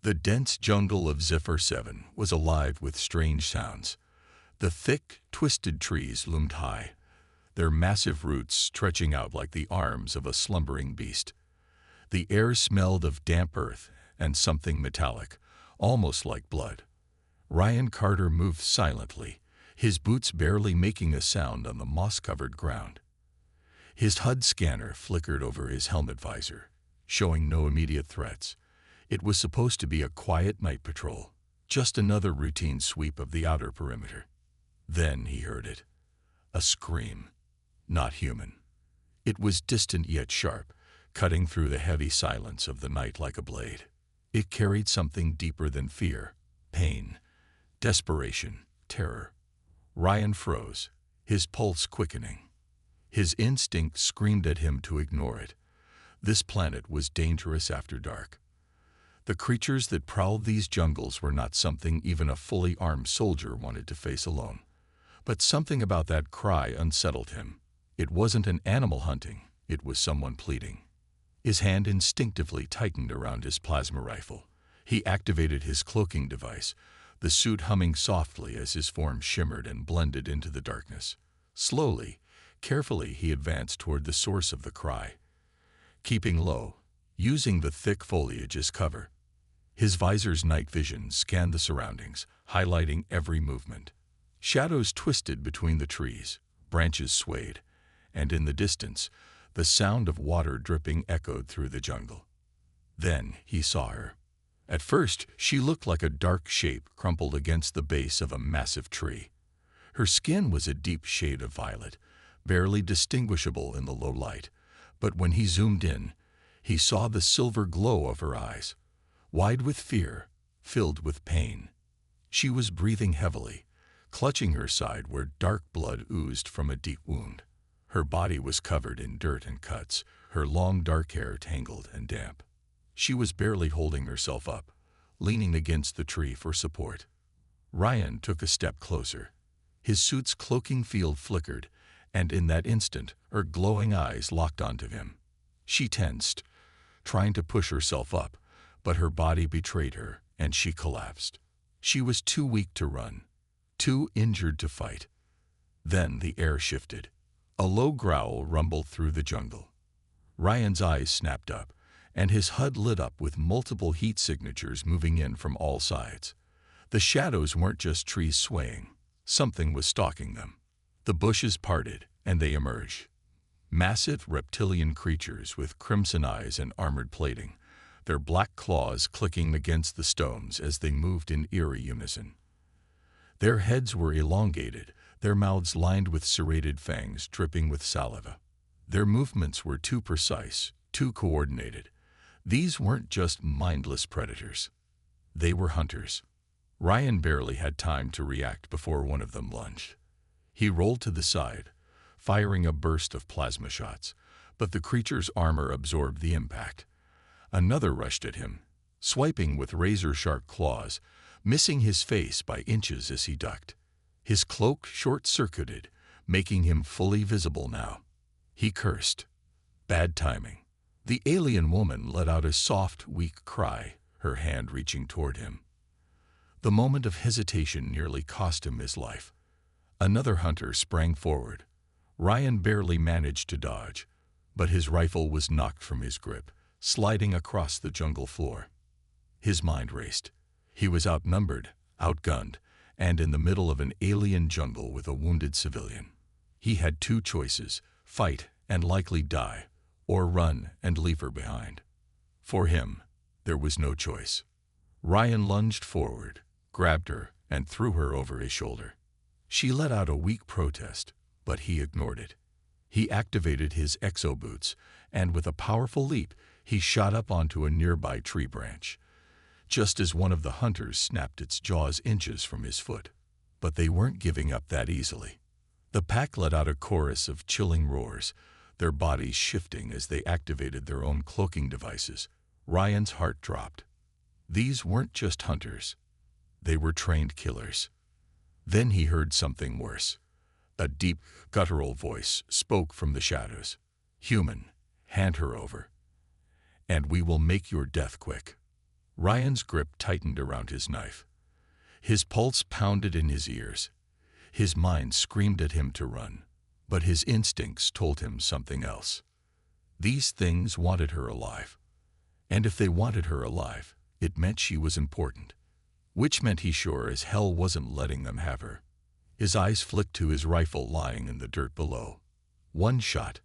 The dense jungle of Ziffer 7 was alive with strange sounds. The thick, twisted trees loomed high, their massive roots stretching out like the arms of a slumbering beast. The air smelled of damp earth and something metallic, almost like blood. Ryan Carter moved silently, his boots barely making a sound on the moss-covered ground. His HUD scanner flickered over his helmet visor, showing no immediate threats. It was supposed to be a quiet night patrol, just another routine sweep of the outer perimeter. Then he heard it. A scream. Not human. It was distant yet sharp, cutting through the heavy silence of the night like a blade. It carried something deeper than fear, pain, desperation, terror. Ryan froze, his pulse quickening. His instinct screamed at him to ignore it. This planet was dangerous after dark. The creatures that prowled these jungles were not something even a fully armed soldier wanted to face alone. But something about that cry unsettled him. It wasn't an animal hunting, it was someone pleading. His hand instinctively tightened around his plasma rifle. He activated his cloaking device, the suit humming softly as his form shimmered and blended into the darkness. Slowly, carefully, he advanced toward the source of the cry, keeping low, using the thick foliage as cover. His visor's night vision scanned the surroundings, highlighting every movement. Shadows twisted between the trees, branches swayed, and in the distance, the sound of water dripping echoed through the jungle. Then he saw her. At first, she looked like a dark shape crumpled against the base of a massive tree. Her skin was a deep shade of violet, barely distinguishable in the low light, but when he zoomed in, he saw the silver glow of her eyes, wide with fear, filled with pain. She was breathing heavily, clutching her side where dark blood oozed from a deep wound. Her body was covered in dirt and cuts, her long dark hair tangled and damp. She was barely holding herself up, leaning against the tree for support. Ryan took a step closer. His suit's cloaking field flickered, and in that instant, her glowing eyes locked onto him. She tensed, trying to push herself up, but her body betrayed her, and she collapsed. She was too weak to run, too injured to fight. Then the air shifted. A low growl rumbled through the jungle. Ryan's eyes snapped up, and his HUD lit up with multiple heat signatures moving in from all sides. The shadows weren't just trees swaying. Something was stalking them. The bushes parted, and they emerged. Massive reptilian creatures with crimson eyes and armored plating, their black claws clicking against the stones as they moved in eerie unison. Their heads were elongated, their mouths lined with serrated fangs dripping with saliva. Their movements were too precise, too coordinated. These weren't just mindless predators. They were hunters. Ryan barely had time to react before one of them lunged. He rolled to the side, firing a burst of plasma shots, but the creature's armor absorbed the impact. Another rushed at him, swiping with razor-sharp claws, missing his face by inches as he ducked. His cloak short-circuited, making him fully visible now. He cursed. Bad timing. The alien woman let out a soft, weak cry, her hand reaching toward him. The moment of hesitation nearly cost him his life. Another hunter sprang forward. Ryan barely managed to dodge, but his rifle was knocked from his grip, sliding across the jungle floor. His mind raced. He was outnumbered, outgunned, and in the middle of an alien jungle with a wounded civilian. He had two choices: fight and likely die, or run and leave her behind. For him, there was no choice. Ryan lunged forward, grabbed her, and threw her over his shoulder. She let out a weak protest, but he ignored it. He activated his exo boots, and with a powerful leap, he shot up onto a nearby tree branch, just as one of the hunters snapped its jaws inches from his foot. But they weren't giving up that easily. The pack let out a chorus of chilling roars, their bodies shifting as they activated their own cloaking devices. Ryan's heart dropped. These weren't just hunters. They were trained killers. Then he heard something worse. A deep, guttural voice spoke from the shadows. "Human, hand her over, and we will make your death quick." Ryan's grip tightened around his knife. His pulse pounded in his ears. His mind screamed at him to run, but his instincts told him something else. These things wanted her alive. And if they wanted her alive, it meant she was important. Which meant he sure as hell wasn't letting them have her. His eyes flicked to his rifle lying in the dirt below. One shot.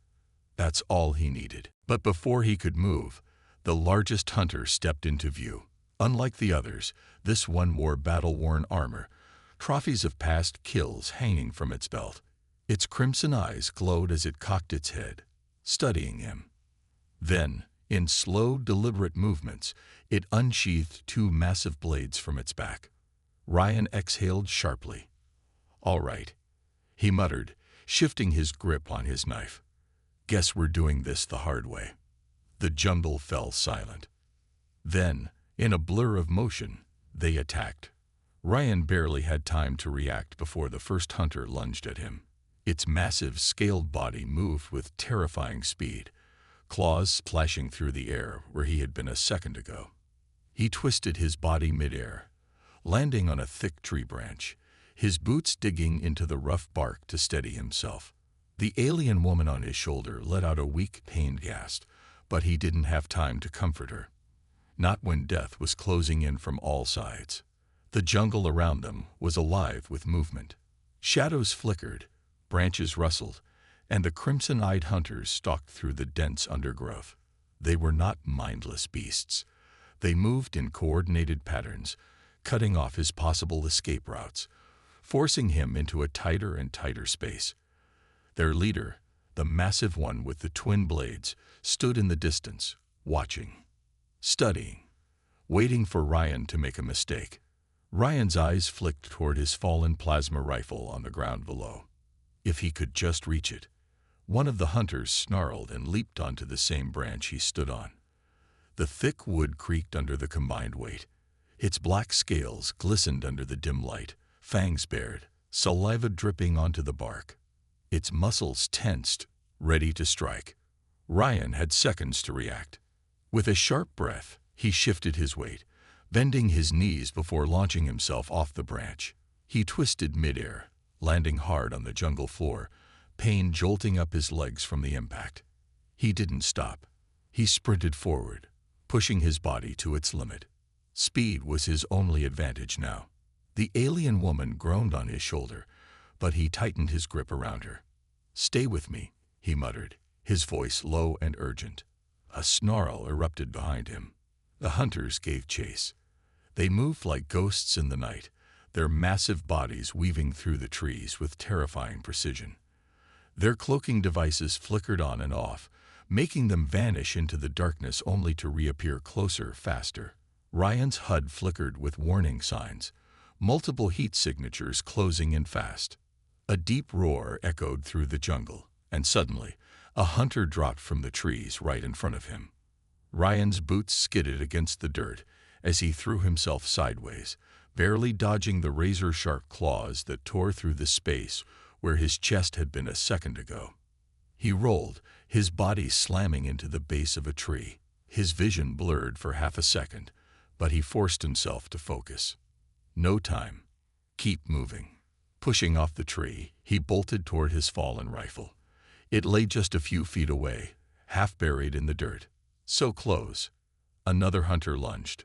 That's all he needed. But before he could move, the largest hunter stepped into view. Unlike the others, this one wore battle-worn armor, trophies of past kills hanging from its belt. Its crimson eyes glowed as it cocked its head, studying him. Then, in slow, deliberate movements, it unsheathed two massive blades from its back. Ryan exhaled sharply. "All right," he muttered, shifting his grip on his knife. "Guess we're doing this the hard way." The jungle fell silent. Then, in a blur of motion, they attacked. Ryan barely had time to react before the first hunter lunged at him. Its massive, scaled body moved with terrifying speed, claws splashing through the air where he had been a second ago. He twisted his body midair, landing on a thick tree branch, his boots digging into the rough bark to steady himself. The alien woman on his shoulder let out a weak, pained gasp, but he didn't have time to comfort her. Not when death was closing in from all sides. The jungle around them was alive with movement. Shadows flickered, branches rustled, and the crimson-eyed hunters stalked through the dense undergrowth. They were not mindless beasts. They moved in coordinated patterns, cutting off his possible escape routes, forcing him into a tighter and tighter space. Their leader, the massive one with the twin blades, stood in the distance, watching, studying, waiting for Ryan to make a mistake. Ryan's eyes flicked toward his fallen plasma rifle on the ground below. If he could just reach it. One of the hunters snarled and leaped onto the same branch he stood on. The thick wood creaked under the combined weight. Its black scales glistened under the dim light, fangs bared, saliva dripping onto the bark. Its muscles tensed, ready to strike. Ryan had seconds to react. With a sharp breath, he shifted his weight, bending his knees before launching himself off the branch. He twisted midair, landing hard on the jungle floor, pain jolting up his legs from the impact. He didn't stop. He sprinted forward, pushing his body to its limit. Speed was his only advantage now. The alien woman groaned on his shoulder, but he tightened his grip around her. "Stay with me," he muttered, his voice low and urgent. A snarl erupted behind him. The hunters gave chase. They moved like ghosts in the night, their massive bodies weaving through the trees with terrifying precision. Their cloaking devices flickered on and off, making them vanish into the darkness only to reappear closer, faster. Ryan's HUD flickered with warning signs, multiple heat signatures closing in fast. A deep roar echoed through the jungle, and suddenly, a hunter dropped from the trees right in front of him. Ryan's boots skidded against the dirt as he threw himself sideways, barely dodging the razor-sharp claws that tore through the space where his chest had been a second ago. He rolled, his body slamming into the base of a tree. His vision blurred for half a second, but he forced himself to focus. No time. Keep moving. Pushing off the tree, he bolted toward his fallen rifle. It lay just a few feet away, half buried in the dirt. So close. Another hunter lunged.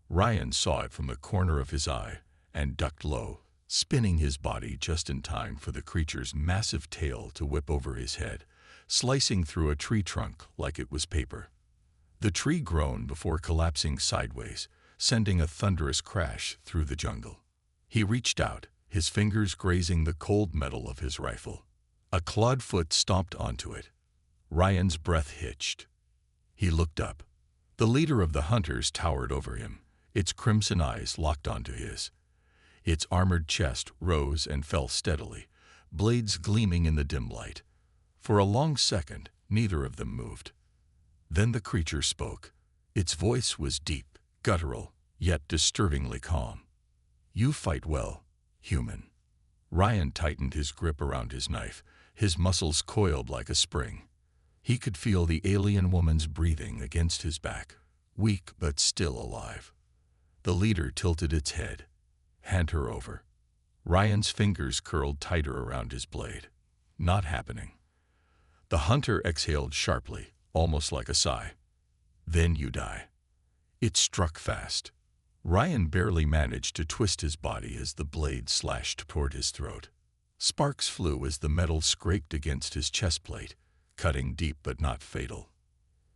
Ryan saw it from the corner of his eye and ducked low, spinning his body just in time for the creature's massive tail to whip over his head, slicing through a tree trunk like it was paper. The tree groaned before collapsing sideways, sending a thunderous crash through the jungle. He reached out, his fingers grazing the cold metal of his rifle. A clawed foot stomped onto it. Ryan's breath hitched. He looked up. The leader of the hunters towered over him, its crimson eyes locked onto his. Its armored chest rose and fell steadily, blades gleaming in the dim light. For a long second, neither of them moved. Then the creature spoke. Its voice was deep, guttural, yet disturbingly calm. "You fight well, human." Ryan tightened his grip around his knife, his muscles coiled like a spring. He could feel the alien woman's breathing against his back, weak but still alive. The leader tilted its head. Hand her over. Ryan's fingers curled tighter around his blade. Not happening. The hunter exhaled sharply, almost like a sigh. Then you die. It struck fast. Ryan barely managed to twist his body as the blade slashed toward his throat. Sparks flew as the metal scraped against his chest plate, cutting deep but not fatal.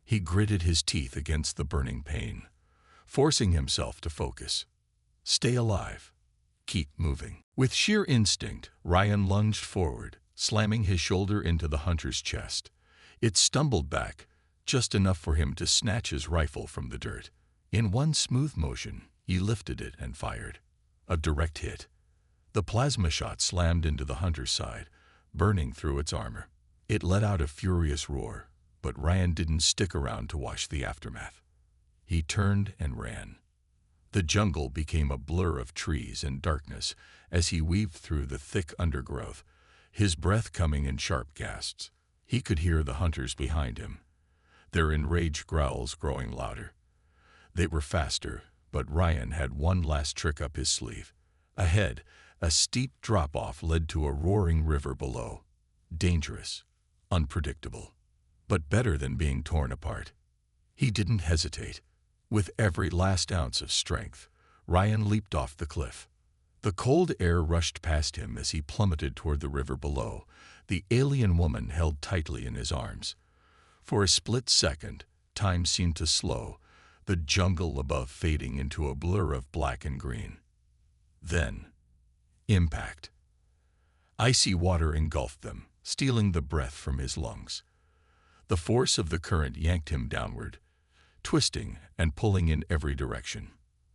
He gritted his teeth against the burning pain, forcing himself to focus. Stay alive. Keep moving. With sheer instinct, Ryan lunged forward, slamming his shoulder into the hunter's chest. It stumbled back, just enough for him to snatch his rifle from the dirt. In one smooth motion, he lifted it and fired. A direct hit. The plasma shot slammed into the hunter's side, burning through its armor. It let out a furious roar, but Ryan didn't stick around to watch the aftermath. He turned and ran. The jungle became a blur of trees and darkness as he weaved through the thick undergrowth, his breath coming in sharp gasps. He could hear the hunters behind him, their enraged growls growing louder. They were faster, but Ryan had one last trick up his sleeve. Ahead, a steep drop-off led to a roaring river below. Dangerous, unpredictable, but better than being torn apart. He didn't hesitate. With every last ounce of strength, Ryan leaped off the cliff. The cold air rushed past him as he plummeted toward the river below, the alien woman held tightly in his arms. For a split second, time seemed to slow, the jungle above fading into a blur of black and green. Then, impact. Icy water engulfed them, stealing the breath from his lungs. The force of the current yanked him downward, twisting and pulling in every direction.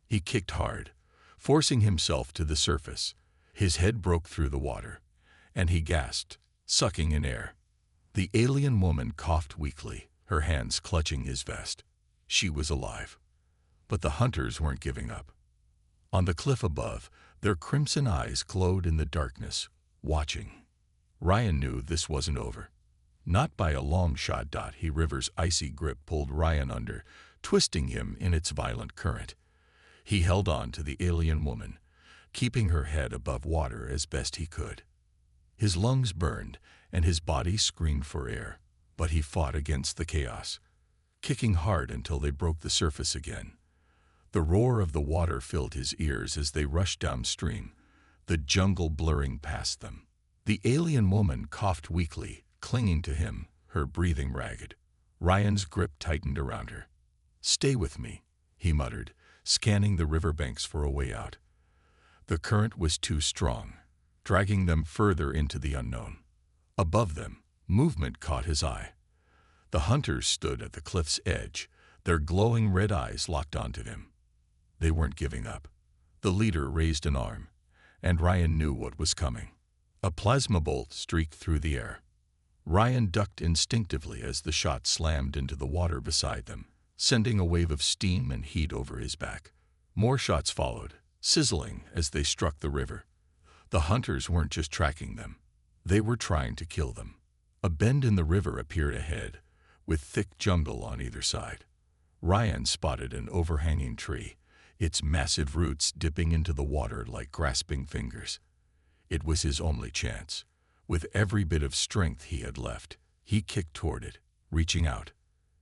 He kicked hard, forcing himself to the surface. His head broke through the water, and he gasped, sucking in air. The alien woman coughed weakly, her hands clutching his vest. She was alive. But the hunters weren't giving up. On the cliff above, their crimson eyes glowed in the darkness, watching. Ryan knew this wasn't over. Not by a long shot. He river's icy grip pulled Ryan under, twisting him in its violent current. He held on to the alien woman, keeping her head above water as best he could. His lungs burned, and his body screamed for air, but he fought against the chaos, kicking hard until they broke the surface again. The roar of the water filled his ears as they rushed downstream, the jungle blurring past them. The alien woman coughed weakly, clinging to him, her breathing ragged. Ryan's grip tightened around her. "Stay with me," he muttered, scanning the riverbanks for a way out. The current was too strong, dragging them further into the unknown. Above them, movement caught his eye. The hunters stood at the cliff's edge, their glowing red eyes locked onto him. They weren't giving up. The leader raised an arm, and Ryan knew what was coming. A plasma bolt streaked through the air. Ryan ducked instinctively as the shot slammed into the water beside them, sending a wave of steam and heat over his back. More shots followed, sizzling as they struck the river. The hunters weren't just tracking them. They were trying to kill them. A bend in the river appeared ahead, with thick jungle on either side. Ryan spotted an overhanging tree, its massive roots dipping into the water like grasping fingers. It was his only chance. With every bit of strength he had left, he kicked toward it, reaching out.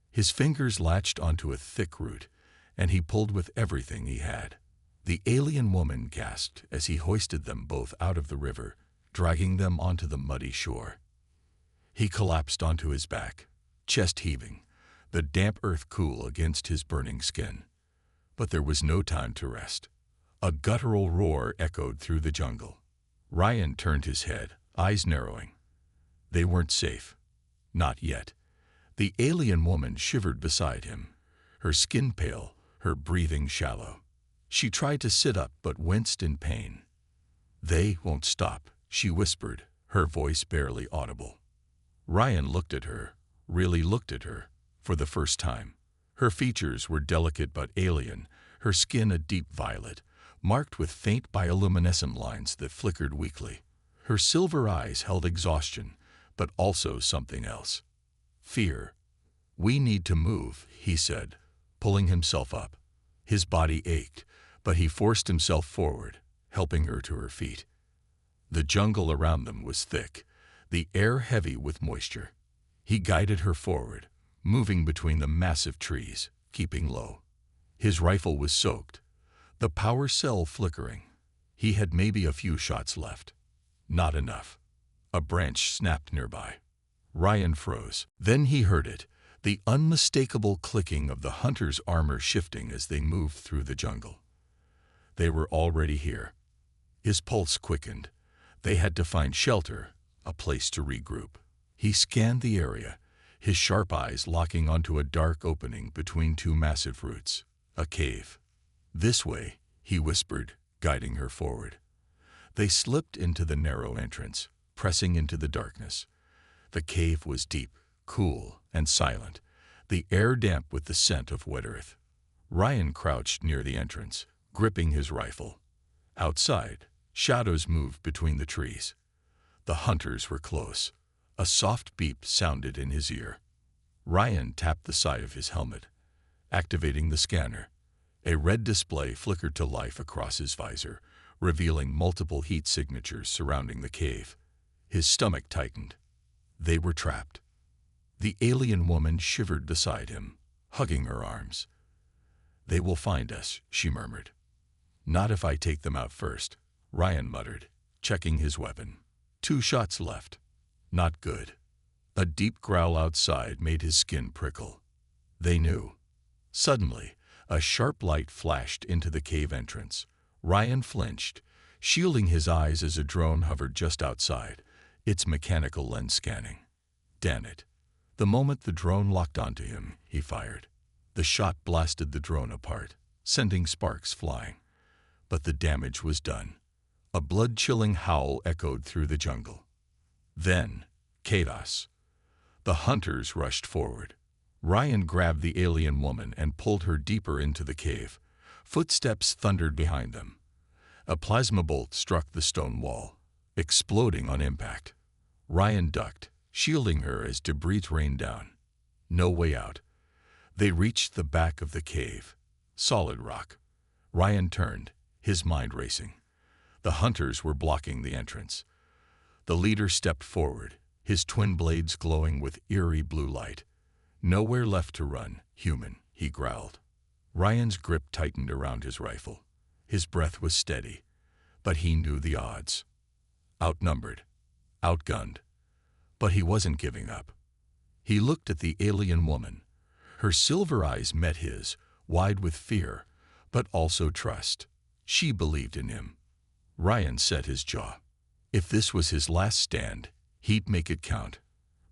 His fingers latched onto a thick root, and he pulled with everything he had. The alien woman gasped as he hoisted them both out of the river, dragging them onto the muddy shore. He collapsed onto his back, chest heaving, the damp earth cool against his burning skin. But there was no time to rest. A guttural roar echoed through the jungle. Ryan turned his head, eyes narrowing. They weren't safe. Not yet. The alien woman shivered beside him, her skin pale, her breathing shallow. She tried to sit up but winced in pain. "They won't stop," she whispered, her voice barely audible. Ryan looked at her, really looked at her, for the first time. Her features were delicate but alien, her skin a deep violet, marked with faint bioluminescent lines that flickered weakly. Her silver eyes held exhaustion, but also something else. Fear. "We need to move," he said, pulling himself up. His body ached, but he forced himself forward, helping her to her feet. The jungle around them was thick, the air heavy with moisture. He guided her forward, moving between the massive trees, keeping low. His rifle was soaked, the power cell flickering. He had maybe a few shots left. Not enough. A branch snapped nearby. Ryan froze. Then he heard it, the unmistakable clicking of the hunter's armor shifting as they moved through the jungle. They were already here. His pulse quickened. They had to find shelter, a place to regroup. He scanned the area, his sharp eyes locking onto a dark opening between two massive roots. A cave. "This way," he whispered, guiding her forward. They slipped into the narrow entrance, pressing into the darkness. The cave was deep, cool, and silent, the air damp with the scent of wet earth. Ryan crouched near the entrance, gripping his rifle. Outside, shadows moved between the trees. The hunters were close. A soft beep sounded in his ear. Ryan tapped the side of his helmet, activating the scanner. A red display flickered to life across his visor, revealing multiple heat signatures surrounding the cave. His stomach tightened. They were trapped. The alien woman shivered beside him, hugging her arms. "They will find us," she murmured. "Not if I take them out first," Ryan muttered, checking his weapon. 2 shots left. Not good. A deep growl outside made his skin prickle. They knew. Suddenly, a sharp light flashed into the cave entrance. Ryan flinched, shielding his eyes as a drone hovered just outside, its mechanical lens scanning. Damn it. The moment the drone locked onto him, he fired. The shot blasted the drone apart, sending sparks flying. But the damage was done. A blood-chilling howl echoed through the jungle. Then, chaos. The hunters rushed forward. Ryan grabbed the alien woman and pulled her deeper into the cave. Footsteps thundered behind them. A plasma bolt struck the stone wall, exploding on impact. Ryan ducked, shielding her as debris rained down. No way out. They reached the back of the cave. Solid rock. Ryan turned, his mind racing. The hunters were blocking the entrance. The leader stepped forward, his twin blades glowing with eerie blue light. "Nowhere left to run, human," he growled. Ryan's grip tightened around his rifle. His breath was steady, but he knew the odds. Outnumbered, outgunned. But he wasn't giving up. He looked at the alien woman. Her silver eyes met his, wide with fear, but also trust. She believed in him. Ryan set his jaw. If this was his last stand, he'd make it count.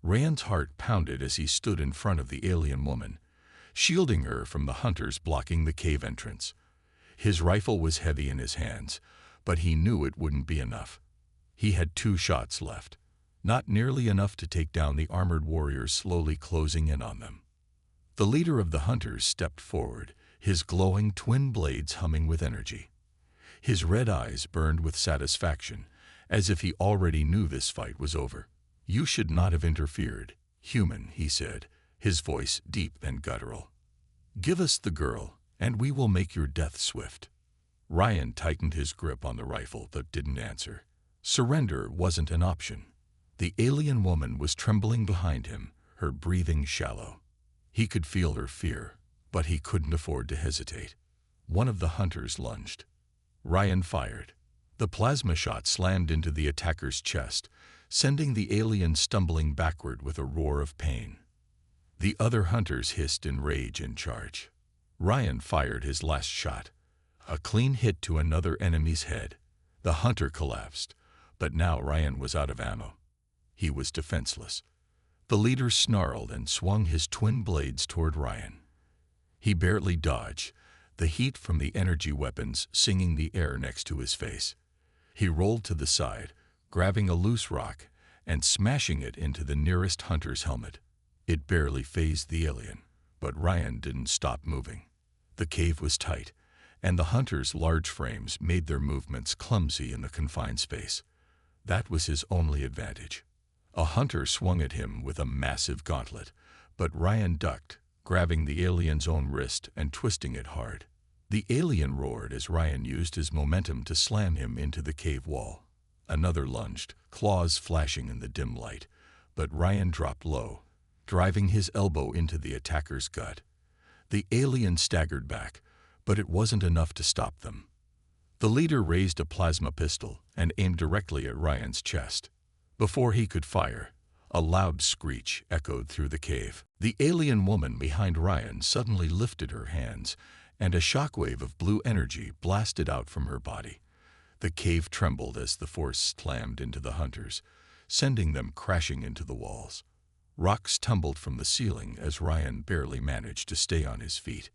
Ryan's heart pounded as he stood in front of the alien woman, shielding her from the hunters blocking the cave entrance. His rifle was heavy in his hands, but he knew it wouldn't be enough. He had 2 shots left, not nearly enough to take down the armored warriors slowly closing in on them. The leader of the hunters stepped forward, his glowing twin blades humming with energy. His red eyes burned with satisfaction, as if he already knew this fight was over. "You should not have interfered, human," he said, his voice deep and guttural. "Give us the girl, and we will make your death swift." Ryan tightened his grip on the rifle but didn't answer. Surrender wasn't an option. The alien woman was trembling behind him, her breathing shallow. He could feel her fear, but he couldn't afford to hesitate. One of the hunters lunged. Ryan fired. The plasma shot slammed into the attacker's chest, sending the alien stumbling backward with a roar of pain. The other hunters hissed in rage and charge. Ryan fired his last shot. A clean hit to another enemy's head. The hunter collapsed, but now Ryan was out of ammo. He was defenseless. The leader snarled and swung his twin blades toward Ryan. He barely dodged, the heat from the energy weapons singing the air next to his face. He rolled to the side, grabbing a loose rock and smashing it into the nearest hunter's helmet. It barely phased the alien, but Ryan didn't stop moving. The cave was tight, and the hunter's large frames made their movements clumsy in the confined space. That was his only advantage. A hunter swung at him with a massive gauntlet, but Ryan ducked, grabbing the alien's own wrist and twisting it hard. The alien roared as Ryan used his momentum to slam him into the cave wall. Another lunged, claws flashing in the dim light, but Ryan dropped low, driving his elbow into the attacker's gut. The alien staggered back, but it wasn't enough to stop them. The leader raised a plasma pistol and aimed directly at Ryan's chest. Before he could fire, a loud screech echoed through the cave. The alien woman behind Ryan suddenly lifted her hands, and a shockwave of blue energy blasted out from her body. The cave trembled as the force slammed into the hunters, sending them crashing into the walls. Rocks tumbled from the ceiling as Ryan barely managed to stay on his feet.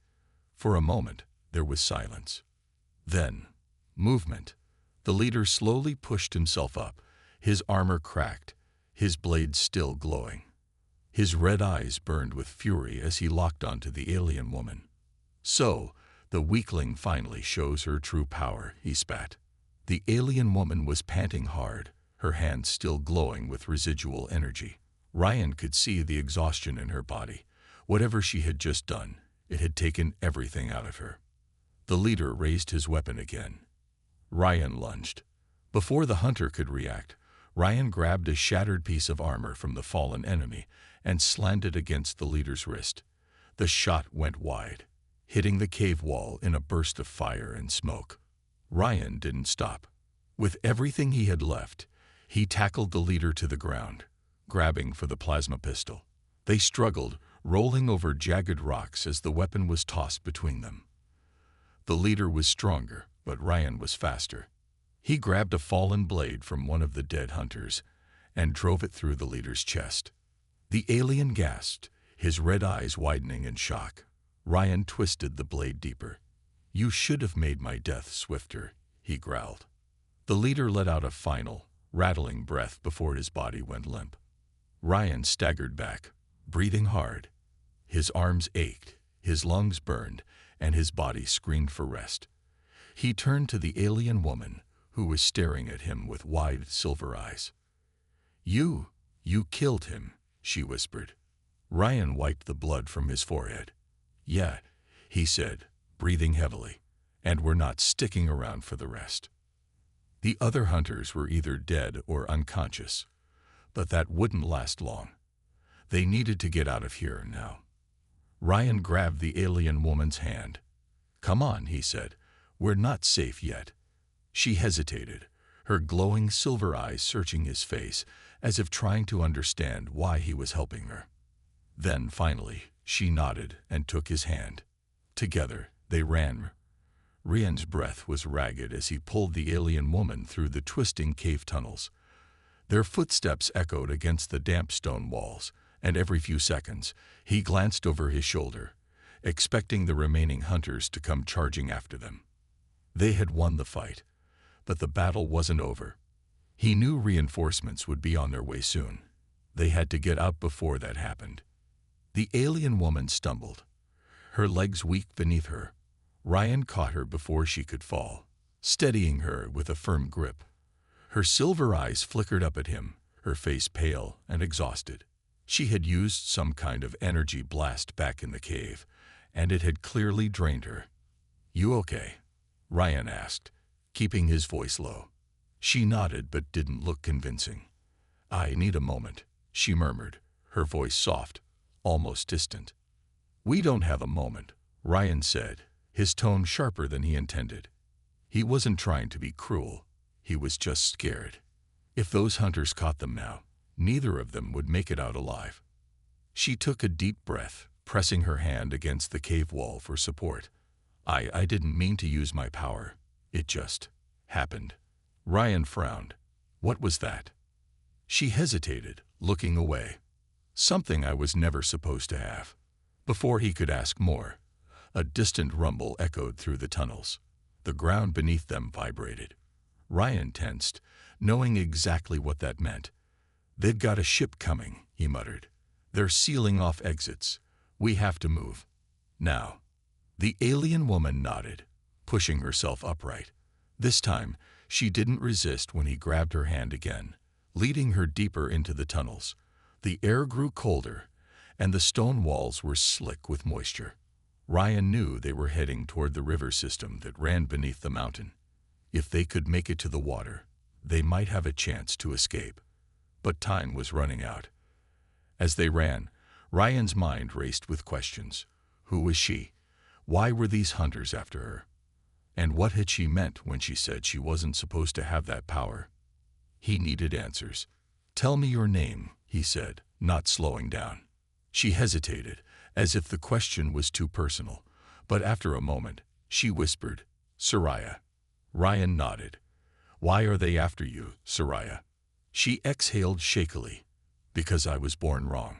For a moment, there was silence. Then, movement. The leader slowly pushed himself up, his armor cracked, his blade still glowing. His red eyes burned with fury as he locked onto the alien woman. "So, the weakling finally shows her true power," he spat. The alien woman was panting hard, her hands still glowing with residual energy. Ryan could see the exhaustion in her body. Whatever she had just done, it had taken everything out of her. The leader raised his weapon again. Ryan lunged. Before the hunter could react, Ryan grabbed a shattered piece of armor from the fallen enemy and slanted against the leader's wrist. The shot went wide, hitting the cave wall in a burst of fire and smoke. Ryan didn't stop. With everything he had left, he tackled the leader to the ground, grabbing for the plasma pistol. They struggled, rolling over jagged rocks as the weapon was tossed between them. The leader was stronger, but Ryan was faster. He grabbed a fallen blade from one of the dead hunters and drove it through the leader's chest. The alien gasped, his red eyes widening in shock. Ryan twisted the blade deeper. "You should have made my death swifter," he growled. The leader let out a final, rattling breath before his body went limp. Ryan staggered back, breathing hard. His arms ached, his lungs burned, and his body screamed for rest. He turned to the alien woman, who was staring at him with wide silver eyes. You killed him," she whispered. Ryan wiped the blood from his forehead. "Yeah," he said, breathing heavily, "and we're not sticking around for the rest." The other hunters were either dead or unconscious, but that wouldn't last long. They needed to get out of here now. Ryan grabbed the alien woman's hand. "Come on," he said. "We're not safe yet." She hesitated, her glowing silver eyes searching his face as if trying to understand why he was helping her. Then, finally, she nodded and took his hand. Together, they ran. Ryan's breath was ragged as he pulled the alien woman through the twisting cave tunnels. Their footsteps echoed against the damp stone walls, and every few seconds, he glanced over his shoulder, expecting the remaining hunters to come charging after them. They had won the fight, but the battle wasn't over. He knew reinforcements would be on their way soon. They had to get out before that happened. The alien woman stumbled, her legs weak beneath her. Ryan caught her before she could fall, steadying her with a firm grip. Her silver eyes flickered up at him, her face pale and exhausted. She had used some kind of energy blast back in the cave, and it had clearly drained her. "You okay?" Ryan asked, keeping his voice low. She nodded but didn't look convincing. "I need a moment," she murmured, her voice soft, almost distant. "We don't have a moment," Ryan said, his tone sharper than he intended. He wasn't trying to be cruel, he was just scared. If those hunters caught them now, neither of them would make it out alive. She took a deep breath, pressing her hand against the cave wall for support. I didn't mean to use my power. It just happened." Ryan frowned. "What was that?" She hesitated, looking away. "Something I was never supposed to have." Before he could ask more, a distant rumble echoed through the tunnels. The ground beneath them vibrated. Ryan tensed, knowing exactly what that meant. "They've got a ship coming," he muttered. "They're sealing off exits. We have to move. Now." The alien woman nodded, pushing herself upright. This time, she didn't resist when he grabbed her hand again, leading her deeper into the tunnels. The air grew colder, and the stone walls were slick with moisture. Ryan knew they were heading toward the river system that ran beneath the mountain. If they could make it to the water, they might have a chance to escape. But time was running out. As they ran, Ryan's mind raced with questions. Who was she? Why were these hunters after her? And what had she meant when she said she wasn't supposed to have that power? He needed answers. "Tell me your name," he said, not slowing down. She hesitated, as if the question was too personal, but after a moment, she whispered, "Soraya." Ryan nodded. "Why are they after you, Soraya?" She exhaled shakily. "Because I was born wrong."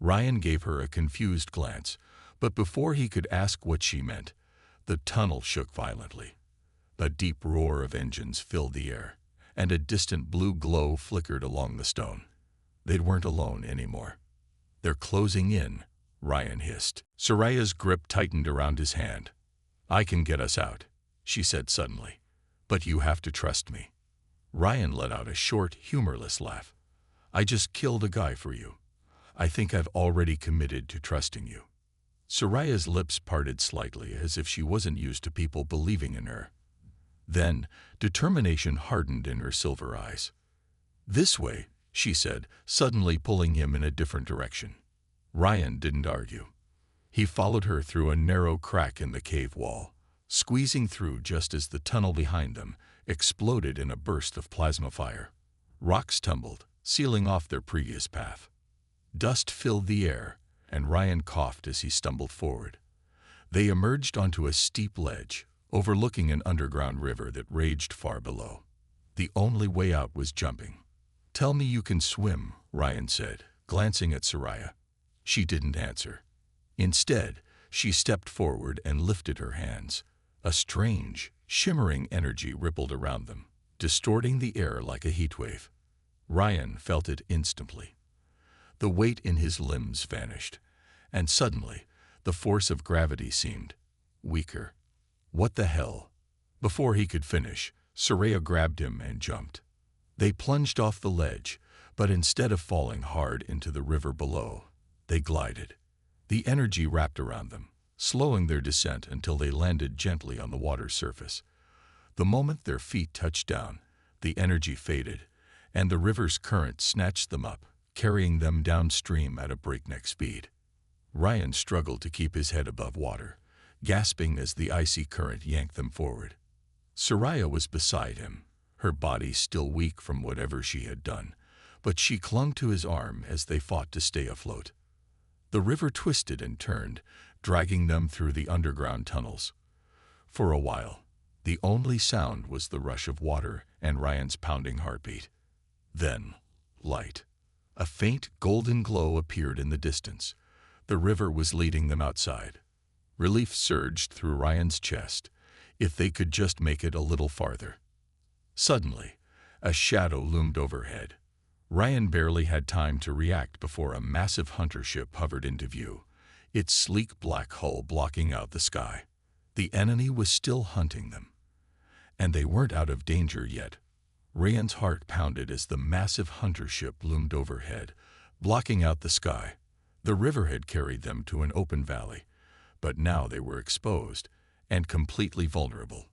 Ryan gave her a confused glance, but before he could ask what she meant, the tunnel shook violently. A deep roar of engines filled the air, and a distant blue glow flickered along the stone. They weren't alone anymore. "They're closing in," Ryan hissed. Soraya's grip tightened around his hand. "I can get us out," she said suddenly, "but you have to trust me." Ryan let out a short, humorless laugh. "I just killed a guy for you. I think I've already committed to trusting you." Soraya's lips parted slightly, as if she wasn't used to people believing in her. Then, determination hardened in her silver eyes. "This way," she said, suddenly pulling him in a different direction. Ryan didn't argue. He followed her through a narrow crack in the cave wall, squeezing through just as the tunnel behind them exploded in a burst of plasma fire. Rocks tumbled, sealing off their previous path. Dust filled the air, and Ryan coughed as he stumbled forward. They emerged onto a steep ledge, overlooking an underground river that raged far below. The only way out was jumping. "Tell me you can swim," Ryan said, glancing at Soraya. She didn't answer. Instead, she stepped forward and lifted her hands. A strange, shimmering energy rippled around them, distorting the air like a heatwave. Ryan felt it instantly. The weight in his limbs vanished, and suddenly, the force of gravity seemed weaker. "What the hell?" Before he could finish, Soraya grabbed him and jumped. They plunged off the ledge, but instead of falling hard into the river below, they glided. The energy wrapped around them, slowing their descent until they landed gently on the water's surface. The moment their feet touched down, the energy faded, and the river's current snatched them up, carrying them downstream at a breakneck speed. Ryan struggled to keep his head above water, gasping as the icy current yanked them forward. Soraya was beside him, her body still weak from whatever she had done, but she clung to his arm as they fought to stay afloat. The river twisted and turned, dragging them through the underground tunnels. For a while, the only sound was the rush of water and Ryan's pounding heartbeat. Then, light. A faint golden glow appeared in the distance. The river was leading them outside. Relief surged through Ryan's chest. If they could just make it a little farther. Suddenly, a shadow loomed overhead. Ryan barely had time to react before a massive hunter ship hovered into view, its sleek black hull blocking out the sky. The enemy was still hunting them. And they weren't out of danger yet. Ryan's heart pounded as the massive hunter ship loomed overhead, blocking out the sky. The river had carried them to an open valley, but now they were exposed and completely vulnerable.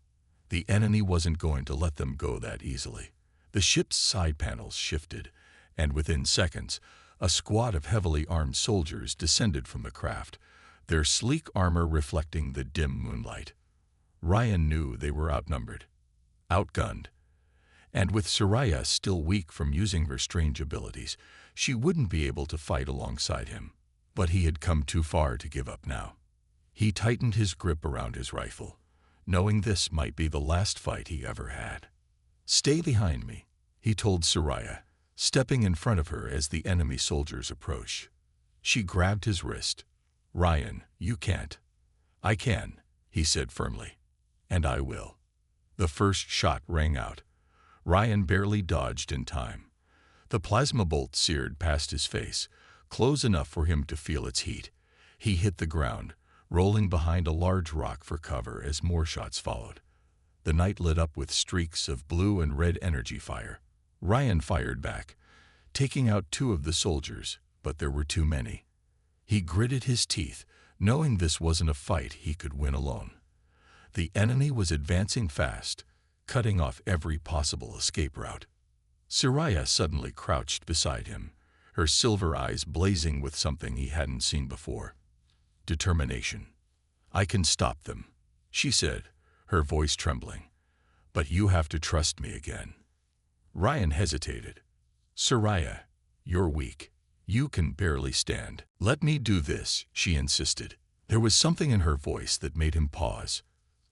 The enemy wasn't going to let them go that easily. The ship's side panels shifted, and within seconds, a squad of heavily armed soldiers descended from the craft, their sleek armor reflecting the dim moonlight. Ryan knew they were outnumbered, outgunned, and with Soraya still weak from using her strange abilities, she wouldn't be able to fight alongside him. But he had come too far to give up now. He tightened his grip around his rifle, knowing this might be the last fight he ever had. "Stay behind me," he told Soraya, stepping in front of her as the enemy soldiers approached. She grabbed his wrist. "Ryan, you can't." "I can," he said firmly. "And I will." The first shot rang out. Ryan barely dodged in time. The plasma bolt seared past his face, close enough for him to feel its heat. He hit the ground, rolling behind a large rock for cover as more shots followed. The night lit up with streaks of blue and red energy fire. Ryan fired back, taking out 2 of the soldiers, but there were too many. He gritted his teeth, knowing this wasn't a fight he could win alone. The enemy was advancing fast, cutting off every possible escape route. Soraya suddenly crouched beside him, her silver eyes blazing with something he hadn't seen before. Determination. "I can stop them," she said, her voice trembling. "But you have to trust me again." Ryan hesitated. "Soraya, you're weak. You can barely stand." "Let me do this," she insisted. There was something in her voice that made him pause.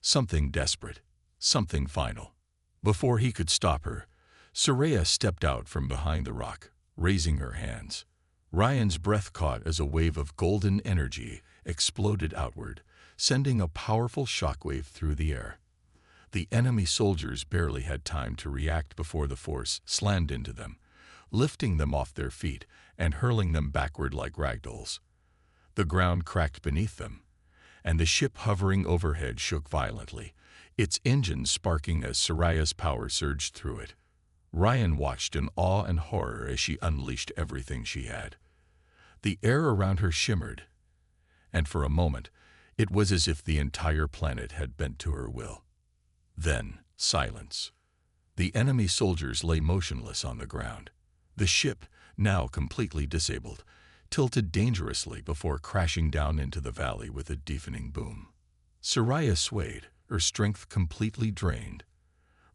Something desperate. Something final. Before he could stop her, Soraya stepped out from behind the rock, raising her hands. Ryan's breath caught as a wave of golden energy exploded outward, sending a powerful shockwave through the air. The enemy soldiers barely had time to react before the force slammed into them, lifting them off their feet and hurling them backward like ragdolls. The ground cracked beneath them, and the ship hovering overhead shook violently, its engines sparking as Soraya's power surged through it. Ryan watched in awe and horror as she unleashed everything she had. The air around her shimmered, and for a moment it was as if the entire planet had bent to her will. Then, silence. The enemy soldiers lay motionless on the ground. The ship, now completely disabled, tilted dangerously before crashing down into the valley with a deafening boom. Soraya swayed, her strength completely drained.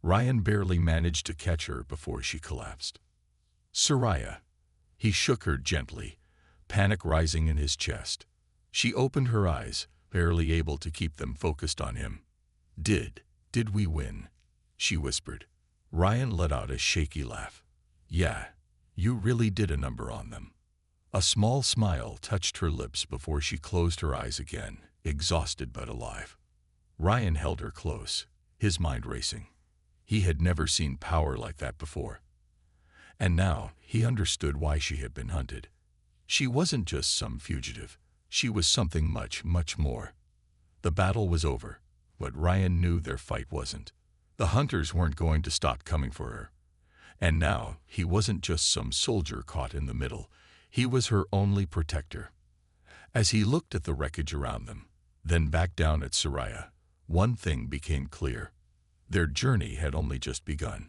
Ryan barely managed to catch her before she collapsed. "Soraya." He shook her gently, panic rising in his chest. She opened her eyes, barely able to keep them focused on him. Did we win?" she whispered. Ryan let out a shaky laugh. "Yeah, you really did a number on them." A small smile touched her lips before she closed her eyes again, exhausted but alive. Ryan held her close, his mind racing. He had never seen power like that before. And now he understood why she had been hunted. She wasn't just some fugitive. She was something much, much more. The battle was over, but Ryan knew their fight wasn't. The hunters weren't going to stop coming for her. And now he wasn't just some soldier caught in the middle. He was her only protector. As he looked at the wreckage around them, then back down at Soraya, one thing became clear. Their journey had only just begun.